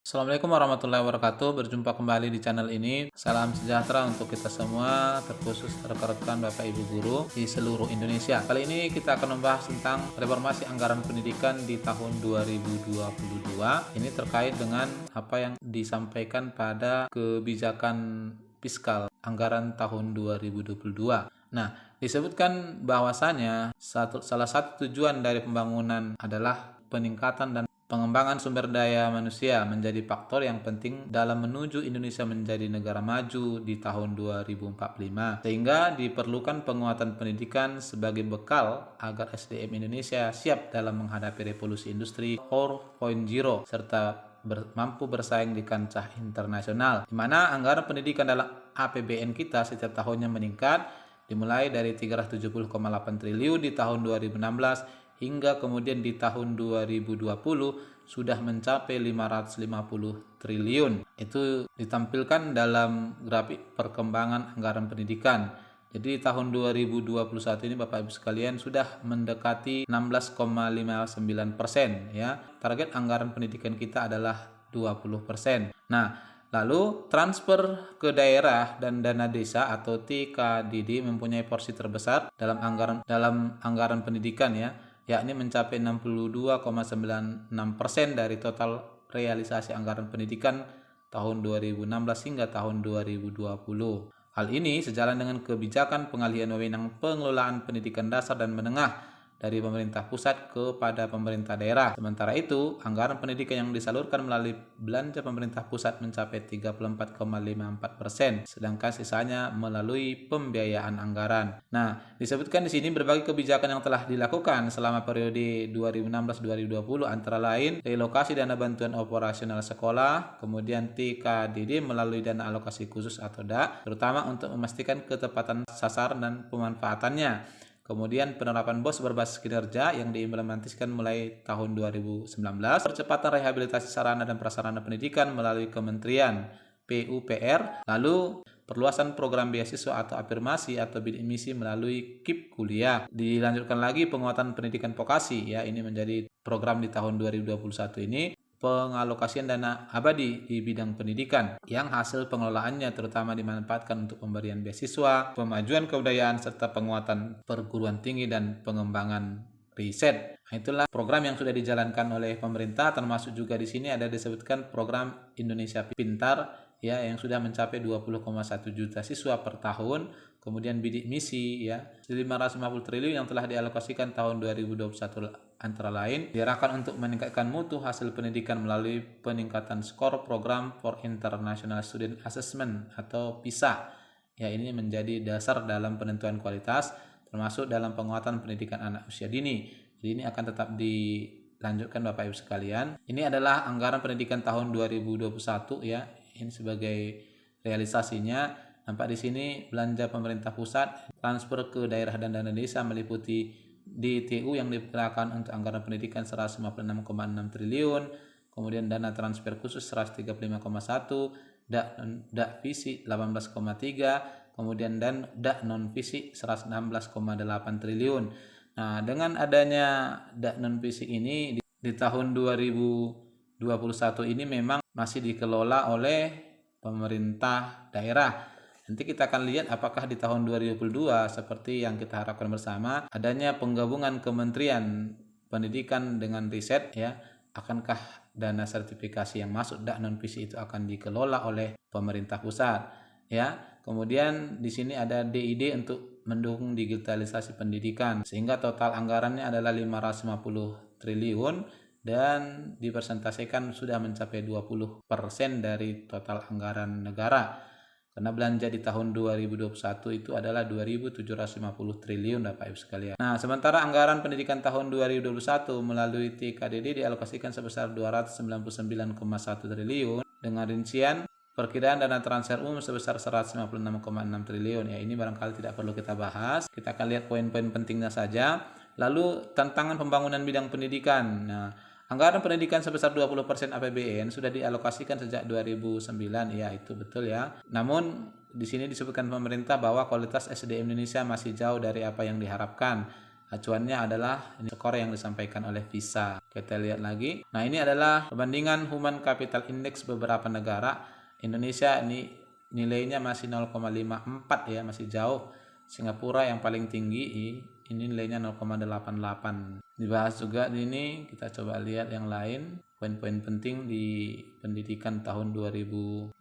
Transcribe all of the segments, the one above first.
Assalamualaikum warahmatullahi wabarakatuh. Berjumpa kembali di channel ini. Salam sejahtera untuk kita semua, terkhusus rekan-rekan Bapak Ibu guru di seluruh Indonesia. Kali ini kita akan membahas tentang reformasi anggaran pendidikan di tahun 2022. Ini terkait dengan apa yang disampaikan pada kebijakan fiskal anggaran tahun 2022. Nah, disebutkan bahwasanya salah satu tujuan dari pembangunan adalah peningkatan dan pengembangan sumber daya manusia menjadi faktor yang penting dalam menuju Indonesia menjadi negara maju di tahun 2045. Sehingga diperlukan penguatan pendidikan sebagai bekal agar SDM Indonesia siap dalam menghadapi revolusi industri 4.0 serta mampu bersaing di kancah internasional, di mana anggaran pendidikan dalam APBN kita setiap tahunnya meningkat, dimulai dari 370,8 triliun di tahun 2016 hingga kemudian di tahun 2020 sudah mencapai 550 triliun. Itu ditampilkan dalam grafik perkembangan anggaran pendidikan. Jadi di tahun 2021 ini Bapak Ibu sekalian sudah mendekati 16,59%, ya. Target anggaran pendidikan kita anggaran 20%. Nah, lalu transfer ke daerah dan dana desa atau TKDD mempunyai porsi terbesar dalam anggaran pendidikan, ya, yakni mencapai 62,96% dari total realisasi anggaran pendidikan tahun 2016 hingga tahun 2020. Hal ini sejalan dengan kebijakan pengalihan wewenang pengelolaan pendidikan dasar dan menengah dari pemerintah pusat kepada pemerintah daerah. Sementara itu, anggaran pendidikan yang disalurkan melalui belanja pemerintah pusat mencapai 34,54%, sedangkan sisanya melalui pembiayaan anggaran. Nah, disebutkan di sini berbagai kebijakan yang telah dilakukan selama periode 2016-2020, antara lain relokasi dana bantuan operasional sekolah, kemudian TKDD melalui dana alokasi khusus atau DA, terutama untuk memastikan ketepatan sasaran dan pemanfaatannya. Kemudian penerapan BOS berbasis kinerja yang diimplementasikan mulai tahun 2019, percepatan rehabilitasi sarana dan prasarana pendidikan melalui Kementerian PUPR, lalu perluasan program beasiswa atau afirmasi atau bidik misi melalui KIP kuliah. Dilanjutkan lagi penguatan pendidikan vokasi, ya, ini menjadi program di tahun 2021 ini. Pengalokasian dana abadi di bidang pendidikan yang hasil pengelolaannya terutama dimanfaatkan untuk pemberian beasiswa, pemajuan kebudayaan, serta penguatan perguruan tinggi dan pengembangan riset. Nah, itulah program yang sudah dijalankan oleh pemerintah, termasuk juga di sini ada disebutkan program Indonesia Pintar, ya, yang sudah mencapai 20,1 juta siswa per tahun. Kemudian bidik misi, ya, 550 triliun yang telah dialokasikan tahun 2021 antara lain diarahkan untuk meningkatkan mutu hasil pendidikan melalui peningkatan skor program for International Student Assessment atau PISA. Ya, ini menjadi dasar dalam penentuan kualitas termasuk dalam penguatan pendidikan anak usia dini. Jadi ini akan tetap dilanjutkan Bapak Ibu sekalian. Ini adalah anggaran pendidikan tahun 2021, ya. Ini sebagai realisasinya. Nampak di sini belanja pemerintah pusat, transfer ke daerah dan dana desa meliputi DTU yang diperkirakan untuk anggaran pendidikan 156,6 triliun, kemudian dana transfer khusus 135,1, DA fisik 18,3, kemudian dan DA non fisik 116,8 triliun. Nah, dengan adanya DA non fisik ini di tahun 2021 ini memang masih dikelola oleh pemerintah daerah. Nanti kita akan lihat apakah di tahun 2022 seperti yang kita harapkan bersama, adanya penggabungan Kementerian Pendidikan dengan riset, ya, akankah dana sertifikasi yang masuk DA non fisik itu akan dikelola oleh pemerintah pusat, ya. Kemudian di sini ada DID untuk mendukung digitalisasi pendidikan sehingga total anggarannya adalah 550 triliun dan dipresentasikan sudah mencapai 20% dari total anggaran negara. Karena belanja di tahun 2021 itu adalah 2.750 triliun Bapak Ibu sekalian. Nah, sementara anggaran pendidikan tahun 2021 melalui TKDD dialokasikan sebesar 299,1 triliun dengan rincian perkiraan dana transfer umum sebesar 156,6 triliun. Ya, ini barangkali tidak perlu kita bahas. Kita akan lihat poin-poin pentingnya saja. Lalu tantangan pembangunan bidang pendidikan. Nah, anggaran pendidikan sebesar 20% APBN sudah dialokasikan sejak 2009, ya, itu betul, ya. Namun di sini disebutkan pemerintah bahwa kualitas SDM Indonesia masih jauh dari apa yang diharapkan. Acuannya adalah ini skor yang disampaikan oleh Visa. Kita lihat lagi. Nah, ini adalah perbandingan Human Capital Index beberapa negara. Indonesia ini nilainya masih 0,54 ya, masih jauh. Singapura yang paling tinggi ini nilainya 0,88. Dibahas juga di ini, kita coba lihat yang lain. Poin-poin penting di pendidikan tahun 2022.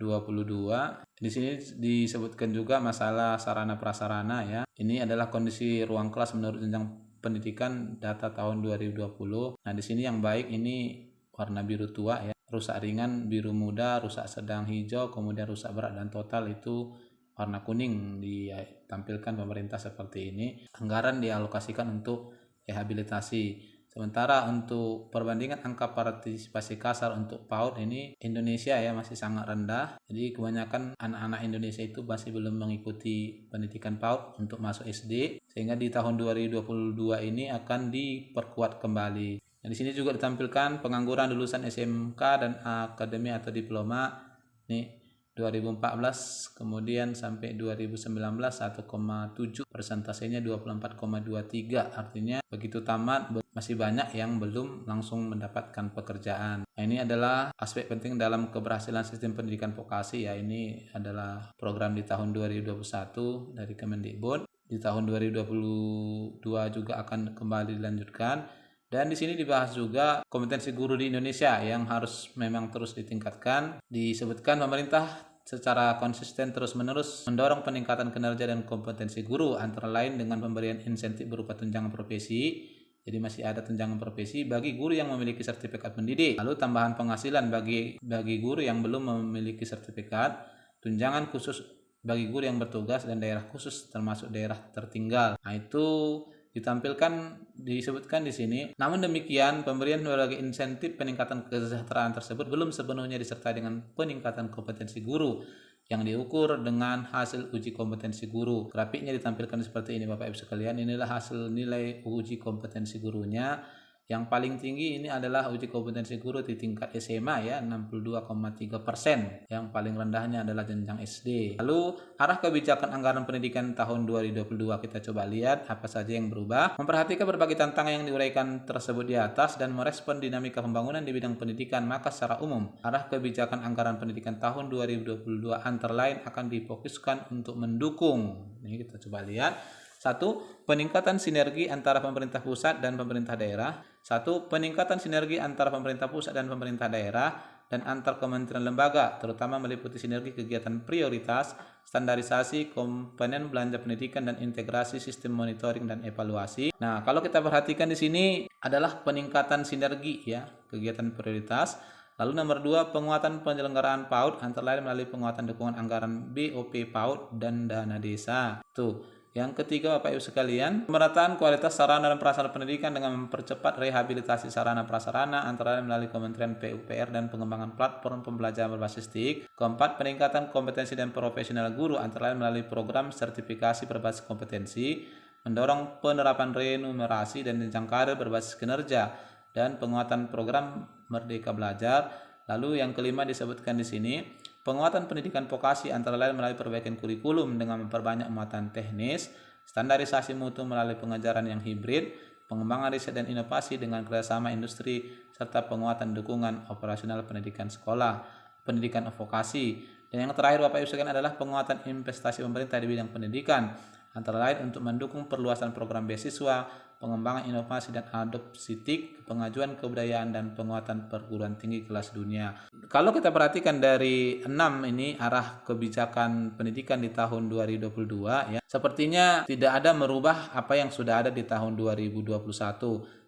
Di sini disebutkan juga masalah sarana prasarana ya. Ini adalah kondisi ruang kelas menurut jenjang pendidikan data tahun 2020. Nah, di sini yang baik ini warna biru tua ya. Rusak ringan biru muda, rusak sedang hijau, kemudian rusak berat dan total itu warna kuning. Ditampilkan pemerintah seperti ini. Anggaran dialokasikan untuk rehabilitasi. Sementara untuk perbandingan angka partisipasi kasar untuk PAUD ini Indonesia ya masih sangat rendah. Jadi kebanyakan anak-anak Indonesia itu masih belum mengikuti pendidikan PAUD untuk masuk SD, sehingga di tahun 2022 ini akan diperkuat kembali. Nah, di sini juga ditampilkan pengangguran lulusan SMK dan akademi atau diploma nih 2014 kemudian sampai 2019 1,7, persentasenya 24,23. Artinya begitu tamat masih banyak yang belum langsung mendapatkan pekerjaan. Nah, ini adalah aspek penting dalam keberhasilan sistem pendidikan vokasi ya. Ini adalah program di tahun 2021 dari Kemendikbud. Di tahun 2022 juga akan kembali dilanjutkan. Dan di sini dibahas juga kompetensi guru di Indonesia yang harus memang terus ditingkatkan. Disebutkan pemerintah secara konsisten terus-menerus mendorong peningkatan kinerja dan kompetensi guru, antara lain dengan pemberian insentif berupa tunjangan profesi. Jadi masih ada tunjangan profesi bagi guru yang memiliki sertifikat pendidik. Lalu tambahan penghasilan bagi guru yang belum memiliki sertifikat, tunjangan khusus bagi guru yang bertugas dan daerah khusus termasuk daerah tertinggal. Nah, itu disebutkan di sini. Namun demikian, pemberian berbagai insentif peningkatan kesejahteraan tersebut belum sepenuhnya disertai dengan peningkatan kompetensi guru yang diukur dengan hasil uji kompetensi guru. Grafiknya ditampilkan seperti ini Bapak Ibu sekalian. Inilah hasil nilai uji kompetensi gurunya. Yang paling tinggi ini adalah uji kompetensi guru di tingkat SMA ya, 62,3%. Yang paling rendahnya adalah jenjang SD. Lalu arah kebijakan anggaran pendidikan tahun 2022 kita coba lihat apa saja yang berubah. Memperhatikan berbagai tantangan yang diuraikan tersebut di atas dan merespon dinamika pembangunan di bidang pendidikan, maka secara umum arah kebijakan anggaran pendidikan tahun 2022 antara lain akan difokuskan untuk mendukung. Ini kita coba lihat. 1. Peningkatan sinergi antara pemerintah pusat dan pemerintah daerah. 1. Peningkatan sinergi antara pemerintah pusat dan pemerintah daerah dan antar kementerian lembaga, terutama meliputi sinergi kegiatan prioritas, standarisasi komponen belanja pendidikan dan integrasi sistem monitoring dan evaluasi. Nah, kalau kita perhatikan di sini adalah peningkatan sinergi ya, kegiatan prioritas. Lalu nomor 2, penguatan penyelenggaraan PAUD antara lain melalui penguatan dukungan anggaran BOP PAUD dan dana desa. Tuh. Yang ketiga Bapak Ibu sekalian, pemerataan kualitas sarana dan prasarana pendidikan dengan mempercepat rehabilitasi sarana prasarana antara lain melalui Kementerian PUPR dan pengembangan platform pembelajaran berbasis TIK. Keempat, peningkatan kompetensi dan profesional guru antara lain melalui program sertifikasi berbasis kompetensi, mendorong penerapan remunerasi dan jenjang karir berbasis kinerja dan penguatan program Merdeka Belajar. Lalu yang kelima disebutkan di sini, penguatan pendidikan vokasi antara lain melalui perbaikan kurikulum dengan memperbanyak muatan teknis, standarisasi mutu melalui pengajaran yang hibrid, pengembangan riset dan inovasi dengan kerjasama industri, serta penguatan dukungan operasional pendidikan sekolah, pendidikan vokasi. Dan yang terakhir Bapak Ibu sekalian adalah penguatan investasi pemerintah di bidang pendidikan, antara lain untuk mendukung perluasan program beasiswa, pengembangan inovasi dan adopsi TIK, pengajuan kebudayaan dan penguatan perguruan tinggi kelas dunia. Kalau kita perhatikan dari 6 ini arah kebijakan pendidikan di tahun 2022 ya, sepertinya tidak ada merubah apa yang sudah ada di tahun 2021,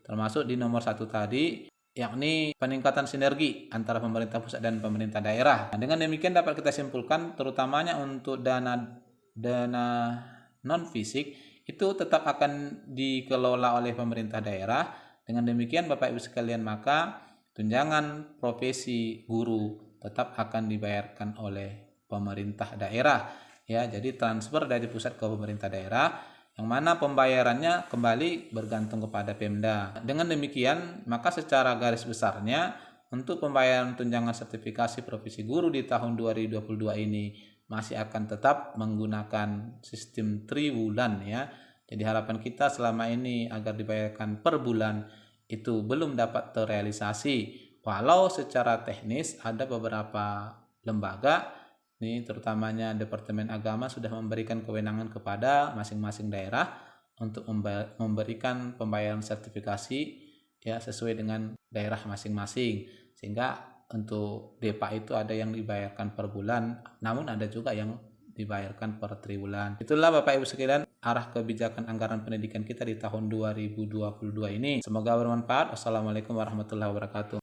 termasuk di nomor 1 tadi, yakni peningkatan sinergi antara pemerintah pusat dan pemerintah daerah. Nah, dengan demikian dapat kita simpulkan terutamanya untuk dana non fisik itu tetap akan dikelola oleh pemerintah daerah. Dengan demikian Bapak Ibu sekalian, maka tunjangan profesi guru tetap akan dibayarkan oleh pemerintah daerah ya. Jadi transfer dari pusat ke pemerintah daerah, yang mana pembayarannya kembali bergantung kepada Pemda. Dengan demikian maka secara garis besarnya untuk pembayaran tunjangan sertifikasi profesi guru di tahun 2022 ini masih akan tetap menggunakan sistem triwulan ya. Jadi harapan kita selama ini agar dibayarkan per bulan itu belum dapat terrealisasi. Walau secara teknis ada beberapa lembaga, ini terutamanya Departemen Agama sudah memberikan kewenangan kepada masing-masing daerah untuk memberikan pembayaran sertifikasi ya sesuai dengan daerah masing-masing. Sehingga untuk DEPA itu ada yang dibayarkan per bulan, namun ada juga yang dibayarkan per triwulan. Itulah Bapak Ibu sekalian arah kebijakan anggaran pendidikan kita di tahun 2022 ini. Semoga bermanfaat. Wassalamualaikum warahmatullahi wabarakatuh.